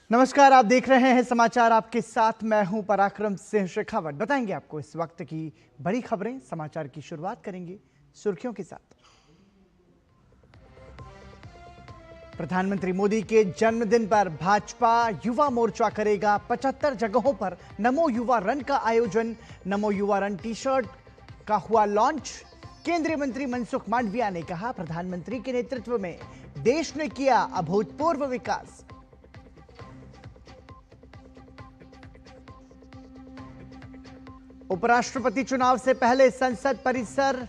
नमस्कार, आप देख रहे हैं समाचार आपके साथ। मैं हूं पराक्रम सिंह शेखावत। बताएंगे आपको इस वक्त की बड़ी खबरें। समाचार की शुरुआत करेंगे सुर्खियों के साथ। प्रधानमंत्री मोदी के जन्मदिन पर भाजपा युवा मोर्चा करेगा 75 जगहों पर नमो युवा रन का आयोजन। नमो युवा रन टी शर्ट का हुआ लॉन्च। केंद्रीय मंत्री मनसुख मांडविया ने कहा, प्रधानमंत्री के नेतृत्व में देश ने किया अभूतपूर्व विकास। उपराष्ट्रपति चुनाव से पहले संसद परिसर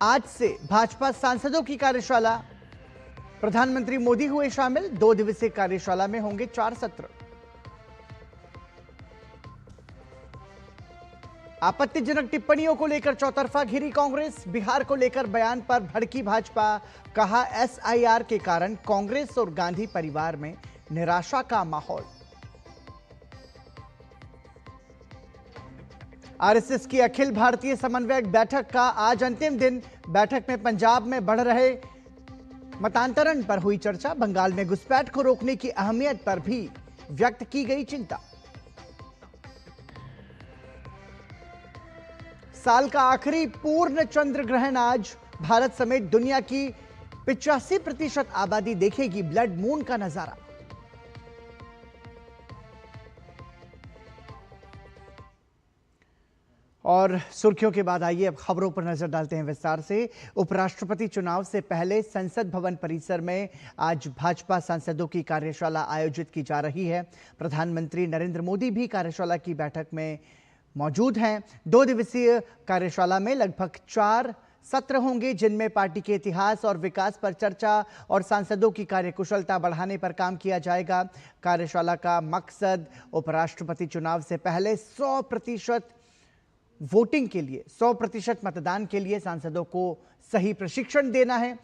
आज से भाजपा सांसदों की कार्यशाला। प्रधानमंत्री मोदी हुए शामिल। 2 दिवसीय कार्यशाला में होंगे 4 सत्र। आपत्तिजनक टिप्पणियों को लेकर चौतरफा घिरी कांग्रेस। बिहार को लेकर बयान पर भड़की भाजपा। कहा, एसआईआर के कारण कांग्रेस और गांधी परिवार में निराशा का माहौल। आरएसएस की अखिल भारतीय समन्वयक बैठक का आज अंतिम दिन। बैठक में पंजाब में बढ़ रहे मतांतरण पर हुई चर्चा। बंगाल में घुसपैठ को रोकने की अहमियत पर भी व्यक्त की गई चिंता। साल का आखिरी पूर्ण चंद्र ग्रहण आज। भारत समेत दुनिया की 85% आबादी देखेगी ब्लड मून का नजारा। और सुर्खियों के बाद आइए अब खबरों पर नजर डालते हैं विस्तार से। उपराष्ट्रपति चुनाव से पहले संसद भवन परिसर में आज भाजपा सांसदों की कार्यशाला आयोजित की जा रही है। प्रधानमंत्री नरेंद्र मोदी भी कार्यशाला की बैठक में मौजूद हैं। 2 दिवसीय कार्यशाला में लगभग 4 सत्र होंगे, जिनमें पार्टी के इतिहास और विकास पर चर्चा और सांसदों की कार्यकुशलता बढ़ाने पर काम किया जाएगा। कार्यशाला का मकसद उपराष्ट्रपति चुनाव से पहले 100% वोटिंग के लिए, 100% मतदान के लिए सांसदों को सही प्रशिक्षण देना है।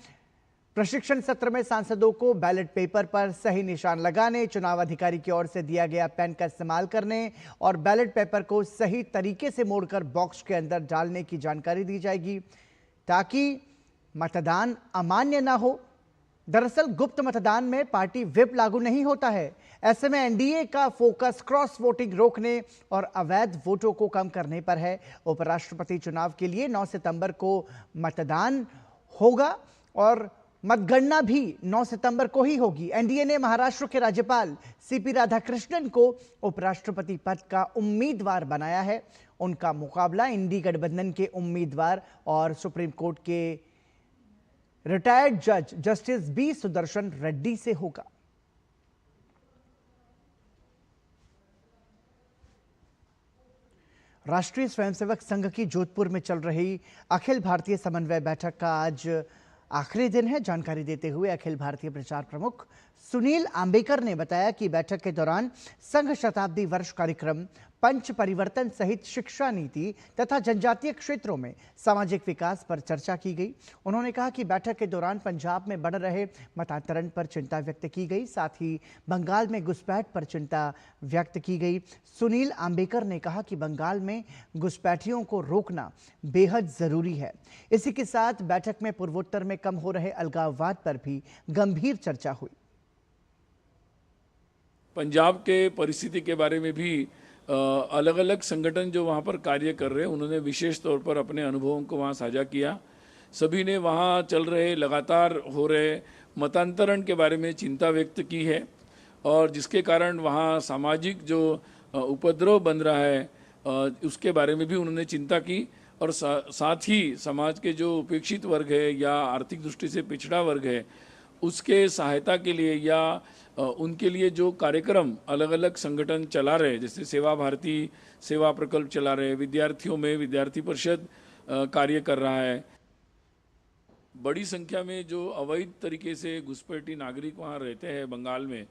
प्रशिक्षण सत्र में सांसदों को बैलेट पेपर पर सही निशान लगाने, चुनाव अधिकारी की ओर से दिया गया पेन का इस्तेमाल करने और बैलेट पेपर को सही तरीके से मोड़कर बॉक्स के अंदर डालने की जानकारी दी जाएगी, ताकि मतदान अमान्य ना हो। दरअसल गुप्त मतदान में पार्टी व्हिप लागू नहीं होता है। ऐसे में एनडीए का फोकस क्रॉस वोटिंग रोकने और अवैध वोटों को कम करने पर है। उपराष्ट्रपति चुनाव के लिए 9 सितंबर को मतदान होगा और मतगणना भी 9 सितंबर को ही होगी। एनडीए ने महाराष्ट्र के राज्यपाल सीपी राधाकृष्णन को उपराष्ट्रपति पद का उम्मीदवार बनाया है। उनका मुकाबला इंडी गठबंधन के उम्मीदवार और सुप्रीम कोर्ट के रिटायर्ड जज जस्टिस बी सुदर्शन रेड्डी से होगा। राष्ट्रीय स्वयंसेवक संघ की जोधपुर में चल रही अखिल भारतीय समन्वय बैठक का आज आखिरी दिन है। जानकारी देते हुए अखिल भारतीय प्रचार प्रमुख सुनील आंबेकर ने बताया कि बैठक के दौरान संघ शताब्दी वर्ष कार्यक्रम, पंच परिवर्तन सहित शिक्षा नीति तथा जनजातीय क्षेत्रों में सामाजिक विकास पर चर्चा की गई। उन्होंने कहा कि बैठक के दौरान पंजाब में बढ़ रहे मतांतरण पर चिंता व्यक्त की गई, साथ ही बंगाल में घुसपैठ पर चिंता व्यक्त की गई। सुनील आंबेकर ने कहा कि बंगाल में घुसपैठियों को रोकना बेहद जरूरी है। इसी के साथ बैठक में पूर्वोत्तर में कम हो रहे अलगाववाद पर भी गंभीर चर्चा हुई। पंजाब के परिस्थिति के बारे में भी अलग अलग संगठन जो वहाँ पर कार्य कर रहे हैं, उन्होंने विशेष तौर पर अपने अनुभवों को वहाँ साझा किया। सभी ने वहाँ चल रहे लगातार हो रहे मतांतरण के बारे में चिंता व्यक्त की है और जिसके कारण वहाँ सामाजिक जो उपद्रव बन रहा है उसके बारे में भी उन्होंने चिंता की और साथ ही समाज के जो उपेक्षित वर्ग है या आर्थिक दृष्टि से पिछड़ा वर्ग है उसके सहायता के लिए या उनके लिए जो कार्यक्रम अलग अलग संगठन चला रहे, जैसे सेवा भारती सेवा प्रकल्प चला रहे, विद्यार्थियों में विद्यार्थी परिषद कार्य कर रहा है। बड़ी संख्या में जो अवैध तरीके से घुसपैठी नागरिक वहाँ रहते हैं बंगाल में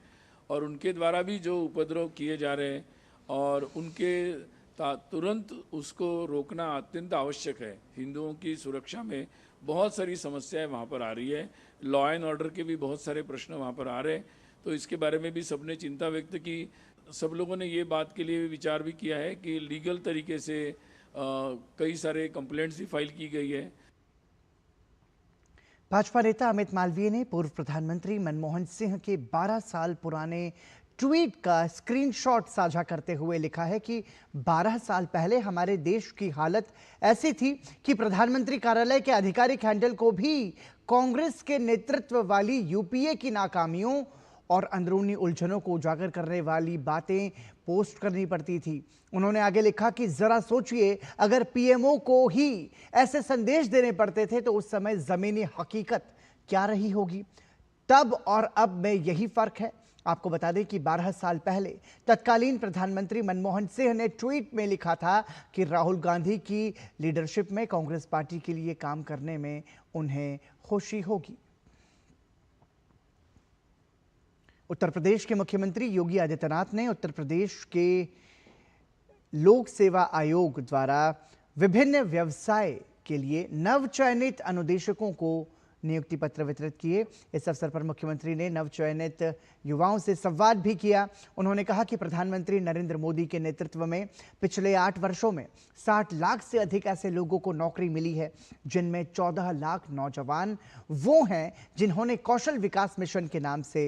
और उनके द्वारा भी जो उपद्रव किए जा रहे हैं और उनके तुरंत उसको रोकना अत्यंत आवश्यक है। हिंदुओं की सुरक्षा में बहुत सारी समस्याएं वहाँ पर आ रही है, लॉ एंड ऑर्डर के भी बहुत सारे प्रश्न वहाँ पर आ रहे हैं, तो इसके बारे में भी सबने चिंता व्यक्त की। सब लोगों ने ये बात के लिए विचार भी किया है कि लीगल तरीके से कई सारे कंप्लेंट्स भी फाइल की गई है। भाजपा नेता अमित मालवीय ने पूर्व प्रधानमंत्री मनमोहन सिंह के 12 साल पुराने ट्वीट का स्क्रीनशॉट साझा करते हुए लिखा है कि 12 साल पहले हमारे देश की हालत ऐसी थी कि प्रधानमंत्री कार्यालय के आधिकारिक हैंडल को भी कांग्रेस के नेतृत्व वाली यूपीए की नाकामियों और अंदरूनी उलझनों को उजागर करने वाली बातें पोस्ट करनी पड़ती थी। उन्होंने आगे लिखा कि जरा सोचिए, अगर पीएमओ को ही ऐसे संदेश देने पड़ते थे तो उस समय जमीनी हकीकत क्या रही होगी। तब और अब में यही फर्क है। आपको बता दें कि 12 साल पहले तत्कालीन प्रधानमंत्री मनमोहन सिंह ने ट्वीट में लिखा था कि राहुल गांधी की लीडरशिप में कांग्रेस पार्टी के लिए काम करने में उन्हें खुशी होगी। उत्तर प्रदेश के मुख्यमंत्री योगी आदित्यनाथ ने उत्तर प्रदेश के लोक सेवा आयोग द्वारा विभिन्न व्यवसाय के लिए नवचयनित अनुदेशकों को नियुक्ति पत्र वितरित किए। इस अवसर पर मुख्यमंत्री ने नवचयनित युवाओं से संवाद भी किया। उन्होंने कहा कि प्रधानमंत्री नरेंद्र मोदी के नेतृत्व में पिछले 8 वर्षों में 60 लाख से अधिक ऐसे लोगों को नौकरी मिली है, जिनमें 14 लाख नौजवान वो हैं जिन्होंने कौशल विकास मिशन के नाम से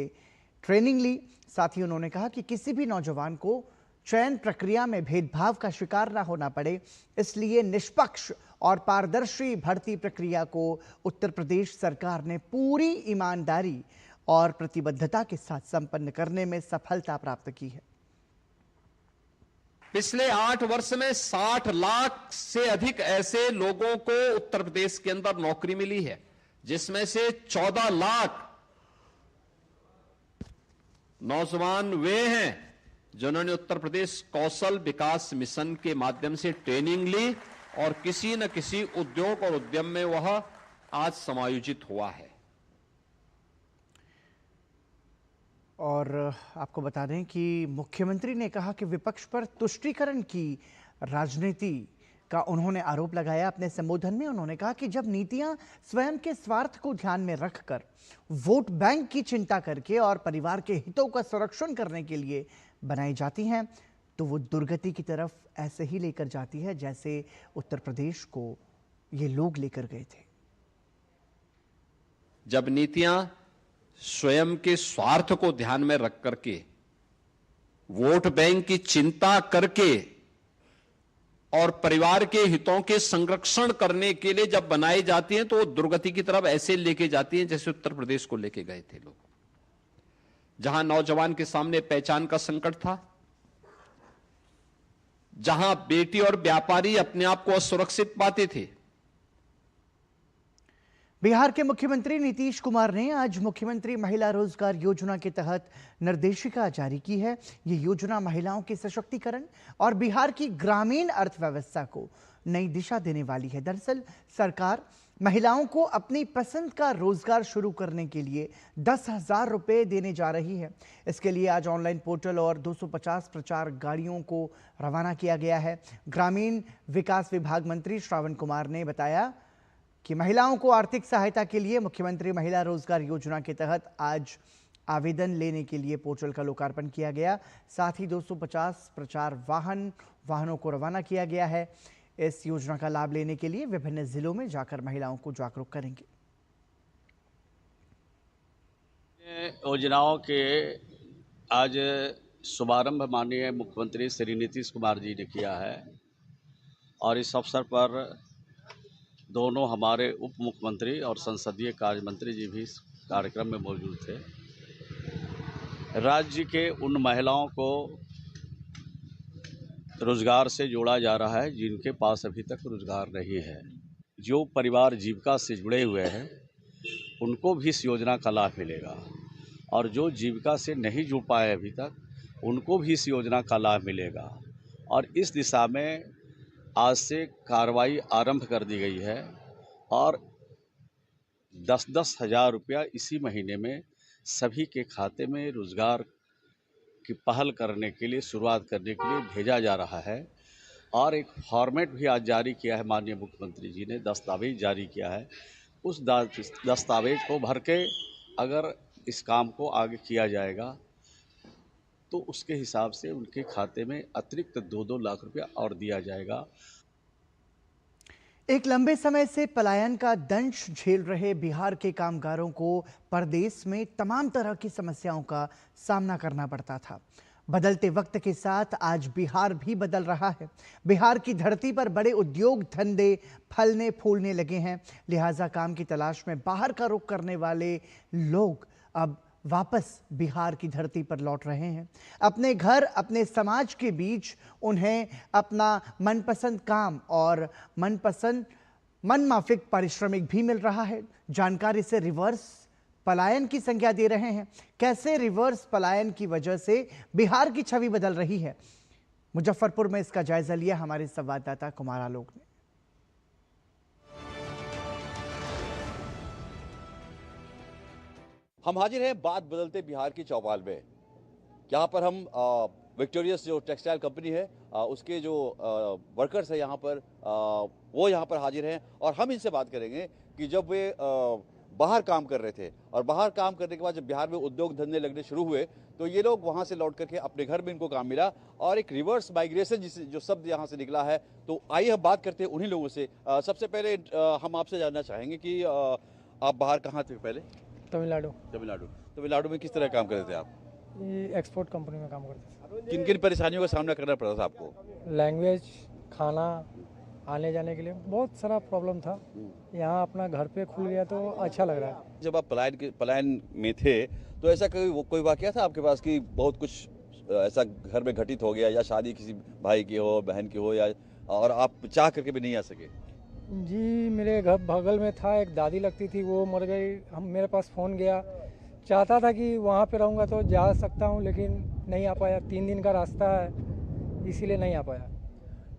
ट्रेनिंग ली। साथ ही उन्होंने कहा कि किसी भी नौजवान को चयन प्रक्रिया में भेदभाव का शिकार न होना पड़े, इसलिए निष्पक्ष और पारदर्शी भर्ती प्रक्रिया को उत्तर प्रदेश सरकार ने पूरी ईमानदारी और प्रतिबद्धता के साथ संपन्न करने में सफलता प्राप्त की है। पिछले 8 वर्ष में 60 लाख से अधिक ऐसे लोगों को उत्तर प्रदेश के अंदर नौकरी मिली है, जिसमें से 14 लाख नौजवान वे हैं जिन्होंने उत्तर प्रदेश कौशल विकास मिशन के माध्यम से ट्रेनिंग ली और किसी न किसी उद्योग और उद्यम में वह आज समायोजित हुआ है। और आपको बता दें कि मुख्यमंत्री ने कहा कि विपक्ष पर तुष्टीकरण की राजनीति का उन्होंने आरोप लगाया। अपने संबोधन में उन्होंने कहा कि जब नीतियां स्वयं के स्वार्थ को ध्यान में रखकर, वोट बैंक की चिंता करके और परिवार के हितों का संरक्षण करने के लिए बनाई जाती हैं, तो वो दुर्गति की तरफ ऐसे ही लेकर जाती है जैसे उत्तर प्रदेश को ये लोग लेकर गए थे। जब नीतियां स्वयं के स्वार्थ को ध्यान में रख करके, वोट बैंक की चिंता करके और परिवार के हितों के संरक्षण करने के लिए जब बनाई जाती हैं, तो वो दुर्गति की तरफ ऐसे लेके जाती हैं जैसे उत्तर प्रदेश को लेके गए थे लोग। जहां नौजवान के सामने पहचान का संकट था, जहां बेटी और व्यापारी अपने आप को असुरक्षित पाते थे। बिहार के मुख्यमंत्री नीतीश कुमार ने आज मुख्यमंत्री महिला रोजगार योजना के तहत निर्देशिका जारी की है। ये योजना महिलाओं के सशक्तिकरण और बिहार की ग्रामीण अर्थव्यवस्था को नई दिशा देने वाली है। दरअसल सरकार महिलाओं को अपनी पसंद का रोजगार शुरू करने के लिए 10,000 रुपये देने जा रही है। इसके लिए आज ऑनलाइन पोर्टल और 250 प्रचार गाड़ियों को रवाना किया गया है। ग्रामीण विकास विभाग मंत्री श्रावण कुमार ने बताया कि महिलाओं को आर्थिक सहायता के लिए मुख्यमंत्री महिला रोजगार योजना के तहत आज आवेदन लेने के लिए पोर्टल का लोकार्पण किया गया। साथ ही 250 प्रचार वाहनों को रवाना किया गया है। इस योजना का लाभ लेने के लिए विभिन्न जिलों में जाकर महिलाओं को जागरूक करेंगे। योजनाओं के आज शुभारंभ माननीय मुख्यमंत्री श्री नीतीश कुमार जी ने किया है और इस अवसर पर दोनों हमारे उप मुख्यमंत्री और संसदीय कार्य मंत्री जी भी इस कार्यक्रम में मौजूद थे। राज्य के उन महिलाओं को रोजगार से जोड़ा जा रहा है जिनके पास अभी तक रोजगार नहीं है। जो परिवार जीविका से जुड़े हुए हैं उनको भी इस योजना का लाभ मिलेगा और जो जीविका से नहीं जुड़ पाए अभी तक उनको भी इस योजना का लाभ मिलेगा। और इस दिशा में आज से कार्रवाई आरंभ कर दी गई है और 10-10 हज़ार रुपया इसी महीने में सभी के खाते में रोजगार की पहल करने के लिए, शुरुआत करने के लिए भेजा जा रहा है। और एक फॉर्मेट भी आज जारी किया है, माननीय मुख्यमंत्री जी ने दस्तावेज जारी किया है। उस दस्तावेज को भर के अगर इस काम को आगे किया जाएगा तो उसके हिसाब से उनके खाते में अतिरिक्त 2-2 लाख रुपया और दिया जाएगा। एक लंबे समय से पलायन का दंश झेल रहे बिहार के कामगारों को परदेश में तमाम तरह की समस्याओं का सामना करना पड़ता था। बदलते वक्त के साथ आज बिहार भी बदल रहा है। बिहार की धरती पर बड़े उद्योग धंधे फलने फूलने लगे हैं, लिहाजा काम की तलाश में बाहर का रुख करने वाले लोग अब वापस बिहार की धरती पर लौट रहे हैं। अपने घर, अपने समाज के बीच उन्हें अपना मनपसंद काम और मनमाफिक पारिश्रमिक भी मिल रहा है। जानकारी से रिवर्स पलायन की संज्ञा दे रहे हैं। कैसे रिवर्स पलायन की वजह से बिहार की छवि बदल रही है, मुजफ्फरपुर में इसका जायजा लिया हमारे संवाददाता कुमार आलोक ने। हम हाजिर हैं बात बदलते बिहार की चौपाल में। यहाँ पर हम विक्टोरियस जो टेक्सटाइल कंपनी है उसके जो वर्कर्स हैं यहाँ पर वो यहाँ पर हाजिर हैं और हम इनसे बात करेंगे कि जब वे बाहर काम कर रहे थे और बाहर काम करने के बाद जब बिहार में उद्योग धंधे लगने शुरू हुए तो ये लोग वहाँ से लौट करके अपने घर में इनको काम मिला और एक रिवर्स माइग्रेशन जो शब्द यहाँ से निकला है। तो आइए हम बात करते हैं उन्हीं लोगों से। सबसे पहले हम आपसे जानना चाहेंगे कि आप बाहर कहाँ थे पहले? तमिलनाडु में किस तरह काम करते थे आप? ये एक्सपोर्ट कंपनी में काम करते थे। किन किन परेशानियों का सामना करना पड़ा था आपको? लैंग्वेज, खाना, आने जाने के लिए बहुत सारा प्रॉब्लम था। यहाँ अपना घर पे खुल गया तो अच्छा लग रहा है। जब आप पलायन में थे तो ऐसा कोई वाकया था आपके पास कि बहुत कुछ ऐसा घर में घटित हो गया या शादी किसी भाई की हो, बहन की हो, या और आप चाह करके भी नहीं आ सके? जी, मेरे घर बगल में था, एक दादी लगती थी, वो मर गई। मेरे पास फ़ोन गया, चाहता था कि वहाँ पे रहूँगा तो जा सकता हूँ, लेकिन नहीं आ पाया। 3 दिन का रास्ता है, इसीलिए नहीं आ पाया।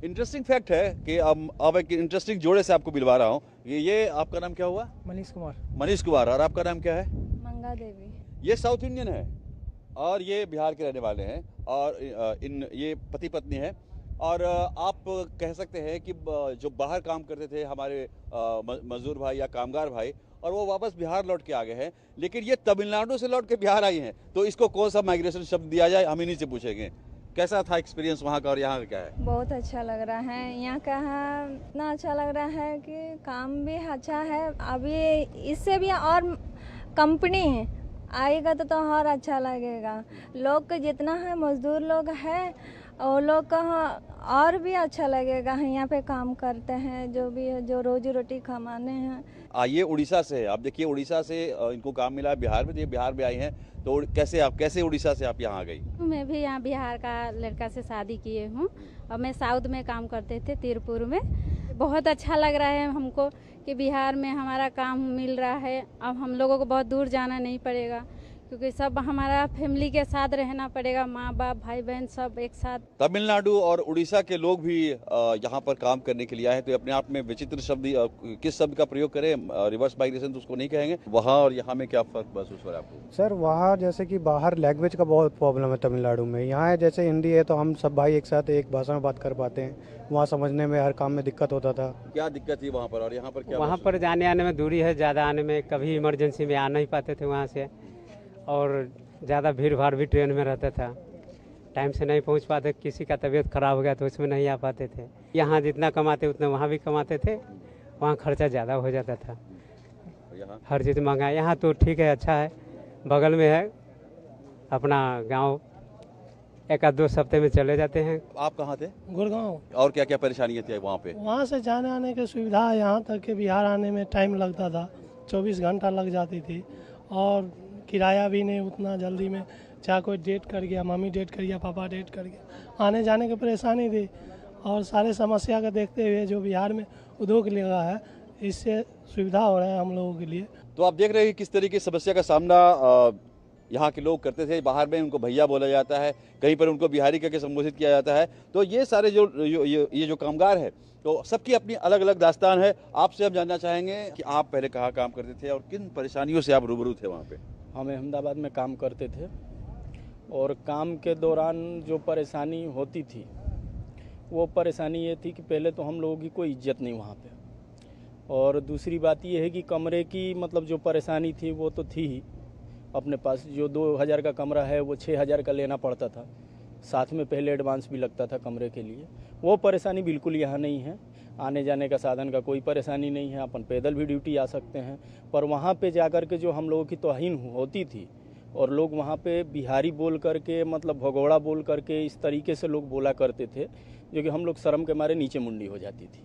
इंटरेस्टिंग फैक्ट है कि अब एक इंटरेस्टिंग जोड़े से आपको मिलवा रहा हूँ। ये आपका नाम क्या हुआ? मनीष कुमार। मनीष कुमार। और आपका नाम क्या है? मंगा देवी। ये साउथ इंडियन है और ये बिहार के रहने वाले हैं और ये पति पत्नी है। और आप कह सकते हैं कि जो बाहर काम करते थे हमारे मजदूर भाई या कामगार भाई, और वो वापस बिहार लौट के आ गए हैं, लेकिन ये तमिलनाडु से लौट के बिहार आई हैं। तो इसको कौन सा माइग्रेशन शब्द दिया जाए, हम इन्हीं से पूछेंगे। कैसा था एक्सपीरियंस वहाँ का और यहाँ का क्या है? बहुत अच्छा लग रहा है। यहाँ का इतना अच्छा लग रहा है कि काम भी अच्छा है। अभी इससे भी और कंपनी आएगा तो और अच्छा लगेगा। लोग जितना है मजदूर लोग हैं और लोग का और भी अच्छा लगेगा। यहाँ पे काम करते हैं जो भी है, जो रोजी रोटी कमाने हैं। ये उड़ीसा से है। आप देखिए, उड़ीसा से इनको काम मिला है बिहार में, तो ये बिहार में आई हैं। तो कैसे उड़ीसा से आप यहाँ आ गई? मैं भी यहाँ बिहार का लड़का से शादी किए हूँ और मैं साउथ में काम करते थे, तिरपुर में। बहुत अच्छा लग रहा है हमको कि बिहार में हमारा काम मिल रहा है। अब हम लोगों को बहुत दूर जाना नहीं पड़ेगा, क्योंकि सब हमारा फैमिली के साथ रहना पड़ेगा, माँ बाप भाई बहन सब एक साथ। तमिलनाडु और उड़ीसा के लोग भी यहाँ पर काम करने के लिए आए हैं। तो अपने आप में विचित्र शब्द, किस शब्द का प्रयोग करें? रिवर्स माइग्रेशन तो उसको नहीं कहेंगे। वहाँ और यहाँ में क्या फर्क महसूस हो रहा है आपको? सर, वहाँ जैसे कि बाहर लैंग्वेज का बहुत प्रॉब्लम है तमिलनाडु में। यहाँ जैसे हिंदी है तो हम सब भाई एक साथ एक भाषा में बात कर पाते हैं। वहाँ समझने में हर काम में दिक्कत होता था। क्या दिक्कत थी वहाँ पर और यहाँ पर क्या? वहाँ पर जाने आने में दूरी है, ज़्यादा आने में, कभी इमरजेंसी में आ नहीं पाते थे वहाँ से, और ज़्यादा भीड़ भाड़ भी ट्रेन में रहता था। टाइम से नहीं पहुंच पाते, किसी का तबीयत खराब हो गया तो उसमें नहीं आ पाते थे। यहाँ जितना कमाते उतना वहाँ भी कमाते थे, वहाँ खर्चा ज़्यादा हो जाता था। हर चीज़ महंगा। यहाँ तो ठीक है, अच्छा है, बगल में है अपना गांव, 1-2 हफ्ते में चले जाते हैं। आप कहाँ थे? गुड़गांव। और क्या क्या परेशानियाँ थी वहाँ पे? वहाँ से जाने आने की सुविधा, यहाँ तक के बिहार आने में टाइम लगता था, 24 घंटा लग जाती थी। और किराया भी नहीं उतना जल्दी में, चाहे कोई डेट कर गया, मम्मी डेट कर गया, पापा डेट कर गया, आने जाने की परेशानी थी। और सारे समस्या का देखते हुए जो बिहार में उद्योग लगा है, इससे सुविधा हो रहा है हम लोगों के लिए। तो आप देख रहे हैं किस तरीके की समस्या का सामना यहाँ के लोग करते थे। बाहर में उनको भैया बोला जाता है, कहीं पर उनको बिहारी करके संबोधित किया जाता है। तो ये सारे जो कामगार है, तो सबकी अपनी अलग अलग दास्तान है। आपसे हम जानना चाहेंगे कि आप पहले कहाँ काम करते थे और किन परेशानियों से आप रूबरू थे वहाँ पे? हम अहमदाबाद में काम करते थे और काम के दौरान जो परेशानी होती थी, वो परेशानी ये थी कि पहले तो हम लोगों की कोई इज्जत नहीं वहाँ पे, और दूसरी बात ये है कि कमरे की मतलब जो परेशानी थी वो तो थी ही। अपने पास जो 2000 का कमरा है वो 6000 का लेना पड़ता था, साथ में पहले एडवांस भी लगता था कमरे के लिए। वो परेशानी बिल्कुल यहाँ नहीं है। आने जाने का साधन का कोई परेशानी नहीं है, अपन पैदल भी ड्यूटी आ सकते हैं। पर वहाँ पे जाकर के जो हम लोगों की तौहीन होती थी और लोग वहाँ पे बिहारी बोल करके, मतलब भगोड़ा बोल करके, इस तरीके से लोग बोला करते थे जो कि हम लोग शर्म के मारे नीचे मुंडी हो जाती थी।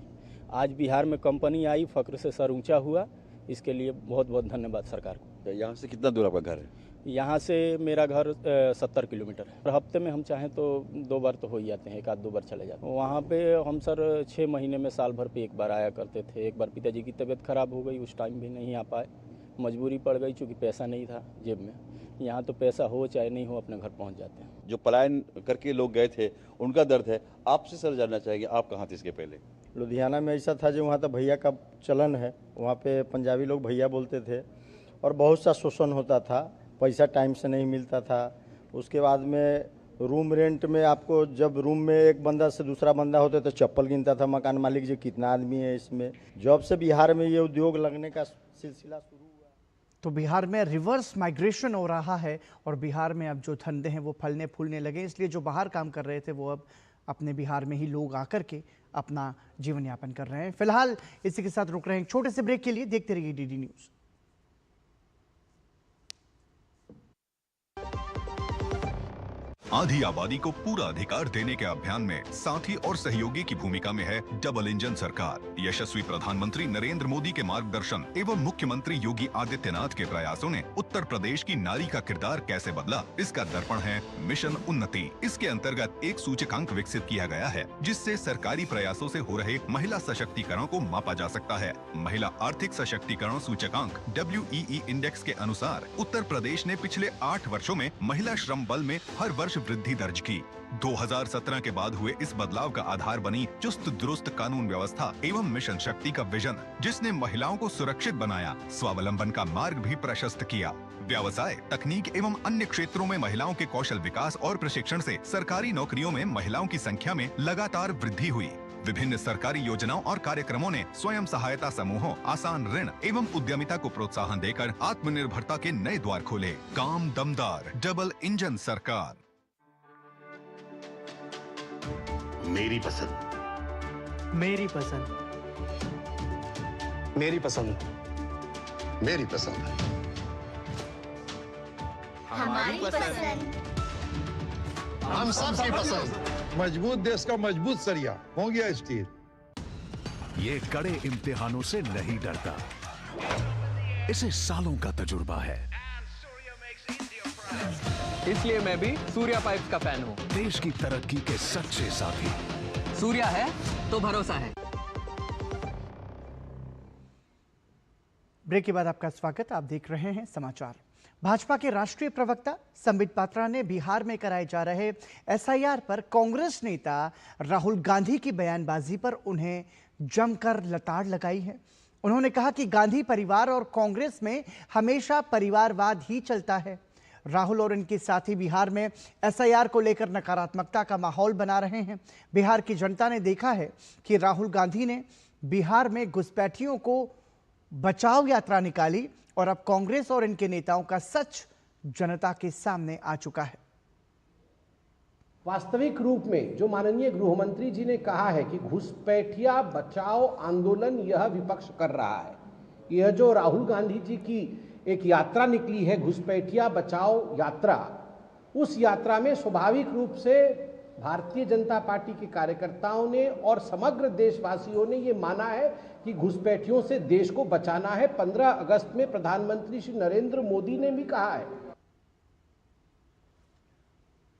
आज बिहार में कंपनी आई, फ़ख्र से सर ऊंचा हुआ, इसके लिए बहुत बहुत धन्यवाद सरकार को। यहाँ से कितना दूर आपका घर है? यहाँ से मेरा घर 70 किलोमीटर है। हफ्ते में हम चाहें तो 2 बार तो हो ही जाते हैं, 1-2 बार चले जाते हैं। वहाँ पे हम सर 6 महीने में साल भर पे 1 बार आया करते थे। एक बार पिताजी की तबीयत ख़राब हो गई, उस टाइम भी नहीं आ पाए, मजबूरी पड़ गई चूँकि पैसा नहीं था जेब में। यहाँ तो पैसा हो चाहे नहीं हो, अपने घर पहुँच जाते हैं। जो पलायन करके लोग गए थे उनका दर्द है, आपसे सर जानना चाहेंगे, आप कहाँ थे इसके पहले? लुधियाना में ऐसा था जो वहाँ तो भैया का चलन है, वहाँ पे पंजाबी लोग भैया बोलते थे और बहुत सा शोषण होता था, पैसा टाइम से नहीं मिलता था। उसके बाद में रूम रेंट में आपको, जब रूम में एक बंदा से दूसरा बंदा होता तो चप्पल गिनता था मकान मालिक जी कितना आदमी है इसमें। जब से बिहार में ये उद्योग लगने का सिलसिला शुरू हुआ, तो बिहार में रिवर्स माइग्रेशन हो रहा है और बिहार में अब जो धंधे हैं वो फलने फूलने लगे, इसलिए जो बाहर काम कर रहे थे वो अब अपने बिहार में ही लोग आकर के अपना जीवन यापन कर रहे हैं। फिलहाल इसी के साथ रुक रहे हैं छोटे से ब्रेक के लिए। देखते रहिए डीडी न्यूज़। आधी आबादी को पूरा अधिकार देने के अभियान में साथी और सहयोगी की भूमिका में है डबल इंजन सरकार। यशस्वी प्रधानमंत्री नरेंद्र मोदी के मार्गदर्शन एवं मुख्यमंत्री योगी आदित्यनाथ के प्रयासों ने उत्तर प्रदेश की नारी का किरदार कैसे बदला, इसका दर्पण है मिशन उन्नति। इसके अंतर्गत एक सूचकांक विकसित किया गया है जिससे सरकारी प्रयासों से हो रहे महिला सशक्तिकरण को मापा जा सकता है। महिला आर्थिक सशक्तिकरण सूचकांक WEE इंडेक्स के अनुसार उत्तर प्रदेश ने पिछले 8 वर्षों में महिला श्रम बल में हर वर्ष वृद्धि दर्ज की। 2017 के बाद हुए इस बदलाव का आधार बनी चुस्त दुरुस्त कानून व्यवस्था एवं मिशन शक्ति का विजन, जिसने महिलाओं को सुरक्षित बनाया, स्वावलंबन का मार्ग भी प्रशस्त किया। व्यवसाय, तकनीक एवं अन्य क्षेत्रों में महिलाओं के कौशल विकास और प्रशिक्षण से सरकारी नौकरियों में महिलाओं की संख्या में लगातार वृद्धि हुई। विभिन्न सरकारी योजनाओं और कार्यक्रमों ने स्वयं सहायता समूहों, आसान ऋण एवं उद्यमिता को प्रोत्साहन देकर आत्मनिर्भरता के नए द्वार खोले। काम दमदार, डबल इंजन सरकार। मेरी पसंद, मेरी पसंद, मेरी पसंद, मेरी पसंद, हमारी पसंद, हम सबकी पसंद। मजबूत देश का मजबूत सरिया हो गया स्टील। ये कड़े इम्तिहानों से नहीं डरता, इसे सालों का तजुर्बा है, इसलिए मैं भी सूर्या पाइप्स का फैन हूँ। देश की तरक्की के सच्चे साथी। सूर्या है तो भरोसा है। ब्रेक के बाद आपका स्वागत। आप देख रहे हैं समाचार। भाजपा के राष्ट्रीय प्रवक्ता संबित पात्रा ने बिहार में कराए जा रहे SIR पर कांग्रेस नेता राहुल गांधी की बयानबाजी पर उन्हें जमकर लताड़ लगाई है। उन्होंने कहा कि गांधी परिवार और कांग्रेस में हमेशा परिवारवाद ही चलता है। राहुल और इनके साथी बिहार में SIR को लेकर नकारात्मकता का माहौल बना रहे हैं। बिहार की जनता ने देखा है कि राहुल गांधी ने बिहार में घुसपैठियों को बचाव यात्रा निकाली और अब कांग्रेस और इनके नेताओं का सच जनता के सामने आ चुका है। वास्तविक रूप में जो माननीय गृह मंत्री जी ने कहा है कि घुसपैठिया बचाओ आंदोलन यह विपक्ष कर रहा है, यह जो राहुल गांधी जी की एक यात्रा निकली है घुसपैठिया बचाओ यात्रा, उस यात्रा में स्वाभाविक रूप से भारतीय जनता पार्टी के कार्यकर्ताओं ने और समग्र देशवासियों ने ये माना है कि घुसपैठियों से देश को बचाना है। 15 अगस्त में प्रधानमंत्री श्री नरेंद्र मोदी ने भी कहा है।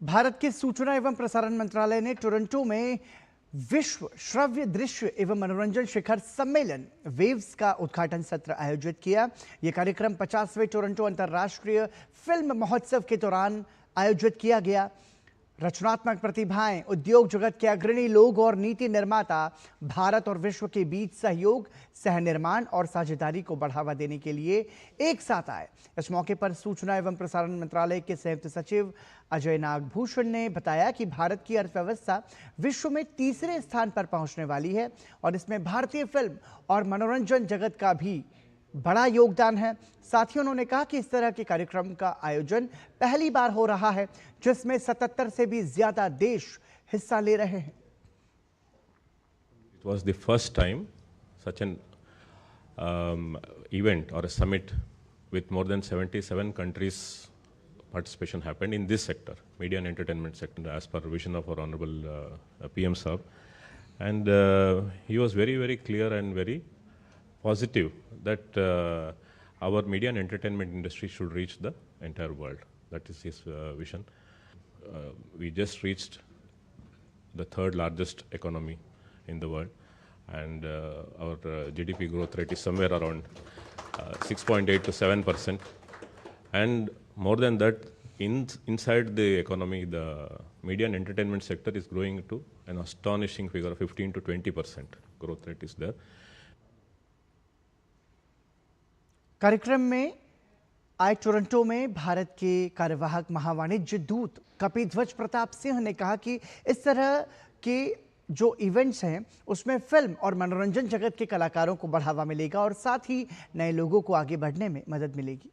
भारत के सूचना एवं प्रसारण मंत्रालय ने टोरंटो में विश्व श्रव्य दृश्य एवं मनोरंजन शिखर सम्मेलन वेव्स का उद्घाटन सत्र आयोजित किया। यह कार्यक्रम 50वें टोरंटो अंतर्राष्ट्रीय फिल्म महोत्सव के दौरान आयोजित किया गया। रचनात्मक प्रतिभाएं, उद्योग जगत के अग्रणी लोग और नीति निर्माता भारत और विश्व के बीच सहयोग, सहनिर्माण और साझेदारी को बढ़ावा देने के लिए एक साथ आए। इस मौके पर सूचना एवं प्रसारण मंत्रालय के संयुक्त सचिव अजय नागभूषण ने बताया कि भारत की अर्थव्यवस्था विश्व में 3रे स्थान पर पहुंचने वाली है और इसमें भारतीय फिल्म और मनोरंजन जगत का भी बड़ा योगदान है। साथ ही उन्होंने कहा कि इस तरह के कार्यक्रम का आयोजन पहली बार हो रहा है जिसमें 77 से भी ज्यादा देश हिस्सा ले रहे हैं। It was the first time such an event or a summit with more than 77 countries participation happened in this sector, media and entertainment sector, as per vision of our Honorable PM Saab. And he was very, very clear and very positive that our media and entertainment industry should reach the entire world. That is his vision. We just reached the third largest economy in the world, and our GDP growth rate is somewhere around 6.8 to 7%. And more than that, inside the economy, the media and entertainment sector is growing to an astonishing figure of 15 to 20% growth rate is there. कार्यक्रम में आज Toronto में भारत के कार्यवाहक महावाणिज्य दूत कपिध्वज प्रताप सिंह ने कहा कि इस तरह के जो इवेंट्स हैं उसमें फिल्म और मनोरंजन जगत के कलाकारों को बढ़ावा मिलेगा और साथ ही नए लोगों को आगे बढ़ने में मदद मिलेगी.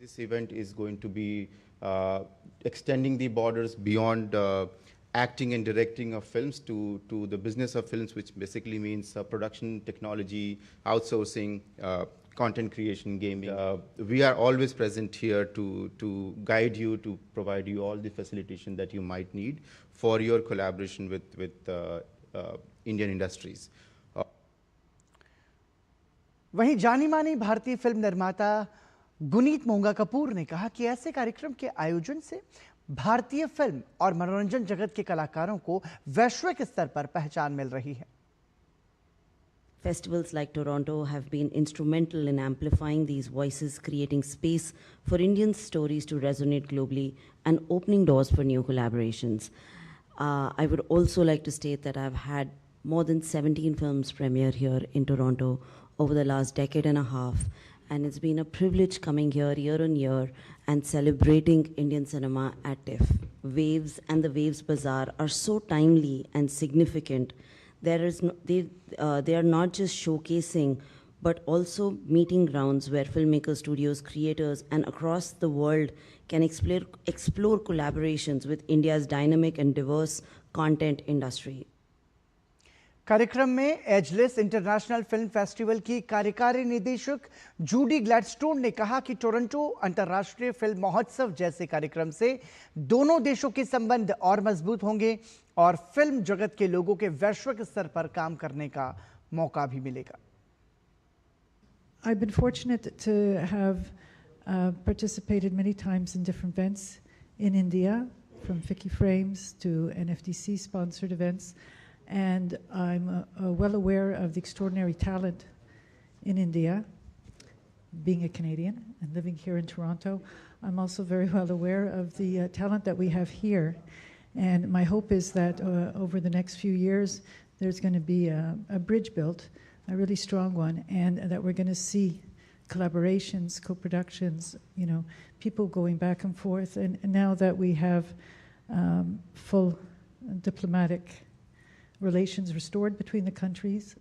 This event is going to be extending the borders beyond acting and directing of films to the business of films, which basically means production, technology, outsourcing, content creation, gaming. We are always present here to guide you, to provide you all the facilitation that you might need for your collaboration with Indian industries. वहीं जानी मानी भारतीय film निर्माता गुनीत मोंगा कपूर ने कहा कि ऐसे कार्यक्रम के आयोजन से भारतीय फिल्म और मनोरंजन जगत के कलाकारों को वैश्विक स्तर पर पहचान मिल रही है. Festivals like Toronto have been instrumental in amplifying these voices, creating space for Indian stories to resonate globally and opening doors for new collaborations. I would also like to state that I've had more than 17 films premiere here in Toronto over the last decade and a half, and it's been a privilege coming here year on year and celebrating Indian cinema at TIFF. Waves and the Waves Bazaar are so timely and significant. They are not just showcasing, but also meeting grounds where filmmakers, studios, creators, and across the world can explore collaborations with India's dynamic and diverse content industry. कार्यक्रम में ageless international film festival की कार्यकारी निदेशक Judy Gladstone ने कहा कि Toronto अंतर्राष्ट्रीय film महोत्सव जैसे कार्यक्रम से दोनों देशों के संबंध और मजबूत होंगे और फिल्म जगत के लोगों के वैश्विक स्तर पर काम करने का मौका भी मिलेगा. I've been fortunate to have participated many times in different events in India, from Ficky Frames to NFDC sponsored events. And I'm well aware of the extraordinary talent in India, being a Canadian and living here in Toronto. I'm also very well aware of the talent that we have here. And my hope is that over the next few years, there's going to be a bridge built, a really strong one, and that we're going to see collaborations, co-productions, people going back and forth. And now that we have full diplomatic relations restored between the countries.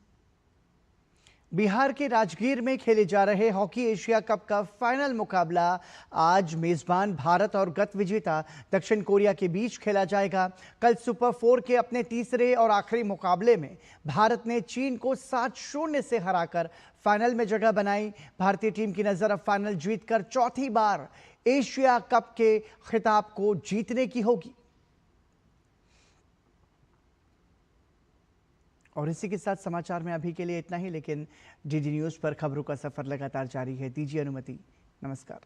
Bihar के राजगीर में खेले जा रहे hockey Asia cup का final मुकाबला आज मेजबान भारत और गत विजेता दक्षिण कोरिया के बीच खेला जाएगा. कल सुपर 4 के अपने तीसरे और आखिरी मुकाबले में भारत ने चीन को 7-0 से हराकर फाइनल में जगह बनाई. भारतीय टीम की नजर अब फाइनल जीतकर चौथी बार एशिया कप के खिताब को जीतने की होगी. और इसी के साथ समाचार में अभी के लिए इतना ही, लेकिन डीडी न्यूज़ पर खबरों का सफर लगातार जारी है. दीजिए अनुमति. नमस्कार.